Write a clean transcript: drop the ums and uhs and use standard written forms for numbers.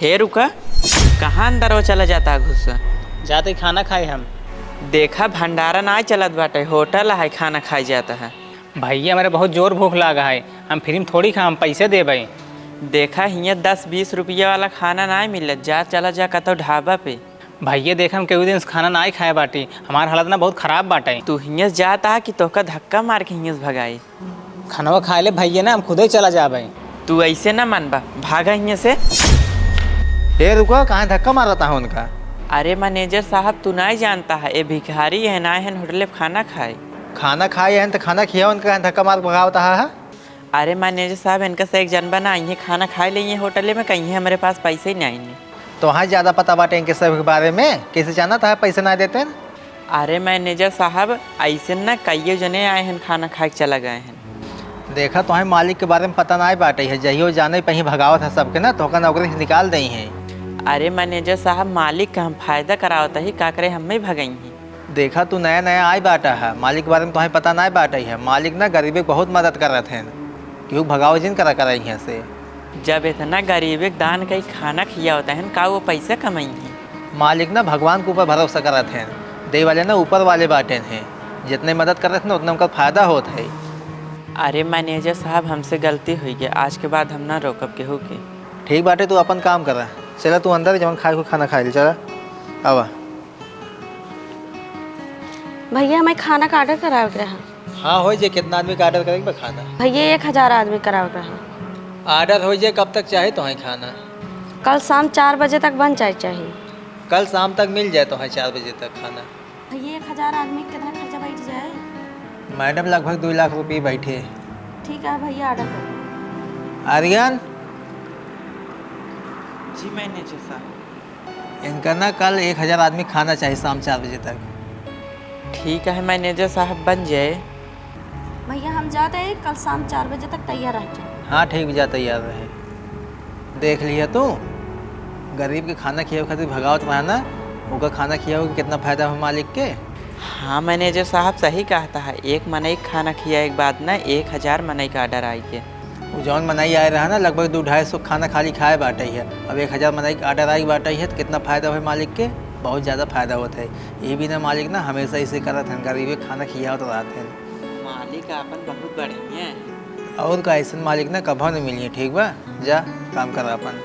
हे रुका, कहाँ अंदर वो चला जाता है घुस? जाते खाना खाए हम। देखा भंडारा ना चलत बाटे, होटल है, खाना खाई जाता है। भैया मेरे बहुत जोर भूख लगा है, हम फ्री में थोड़ी खा, हम पैसे दे भाई। देखा हियाँ 10-20 रुपया वाला खाना ना मिलत, जा चला जा कतो ढाबा पे। भैया देख हम केहू दिन खाना ना खाए बाटी, हमार हालत ना बहुत खराब बाटे। तू हियाँ जाता कि तोका धक्का मार के हियाँ भगाई। खाना खाए ले भैया ना, हम खुद ही चला जा भाई। तू ऐसे ना मानबा, भागा हियाँ से। हे रुको, कहाँ धक्का मारता है उनका? अरे मैनेजर साहब तू नहीं जानता है, ये भिखारी है ना है होटल खाना खाए। खाना खाए हैं तो खाना खिया, उनका कहाँ धक्का मार भगावता है? अरे मैनेजर साहब इनका से एक जन बना ये खाना खा लेंगे होटल में, कहीं हमारे पास पैसे ही नहीं है। तो वहाँ ज़्यादा पता बाटे इनके सब के बारे में, कैसे जाना था पैसे ना देते हैं? अरे मैनेजर साहब ऐसे ना कई जने आए हैं खाना खा के चला गए हैं। देखा तो मालिक के बारे में पता ना बाटे है, जहियो जाने पही भगावत है सबके ना, तो नौकरी से निकाल दी है। अरे मैनेजर साहब मालिक का हम फायदा करावता ही का करे, हम ही भगाई हैं। देखा तू नया नया आई बाटा है, मालिक के बारे में तुम्हें पता ना बाटे है। मालिक ना गरीबी बहुत मदद कर रहे थे, क्यों भगाओ जिन करा कर यहाँ से। जब इतना गरीब दान कहीं खाना खिया होता है का वो पैसा कमाई है। मालिक ना भगवान के ऊपर भरोसा कर रहे थे, दे वाले ना ऊपर वाले बाटे हैं, जितने मदद कर रहे थे ना उतना उनका फायदा होता है। अरे मैनेजर साहब हमसे गलती हुई है, आज के बाद हम ना रोकब के हो के। ठीक बाटे, तू अपन काम कर रहा, चला तू अंदर जब खाए को खाना खा ले, चला आवा। भैया हमें खाना का ऑर्डर करावे के रहा। हाँ हो जाए, कितना आदमी का ऑर्डर करेंगे खाना? भैया 1000 आदमी करावे के रहा। ऑर्डर हो जाए, कब तक चाहे तो खाना? कल शाम 4 बजे तक बन जाए चाहिए। कल शाम तक मिल जाए तो 4 बजे तक खाना। भैया 1000 आदमी कितना खर्चा बैठ जाए? मैडम लगभग 2 लाख रुपये बैठे। ठीक है भैया ऑर्डर करो। आर्यन जी मैनेजर साहब। इनका ना कल 1000 आदमी खाना चाहिए शाम 4 बजे तक। ठीक है मैनेजर साहब बन जाए। भैया हम जाते हैं, कल शाम 4 बजे तक तैयार रह जाए। हाँ ठीक भी जा, तैयार रहे। देख लिया तू, गरीब के खाना खिया खातिर भगावत रहा ना, उनका खाना खिया होगा कितना फायदा है मालिक के। हाँ मैनेजर साहब सही कहता है, एक मनई खाना खिया एक बाद ना 1000 मनई का ऑर्डर आई के। वो जौन मनाई आए रहा ना, लगभग 200-250 खाना खाली खाए बाटे है। अब 1000 मनाई का ऑर्डर आई बाटे है तो कितना फ़ायदा है मालिक के, बहुत ज़्यादा फायदा होता है। ये भी ना मालिक ना हमेशा इसे करते हैं, गरीब के खाना खिया तो रहते हैं। मालिक अपन बहुत बढ़िया है। और का ऐसा मालिक ना कभी नहीं मिली है। ठीक बा, जा काम कर अपन।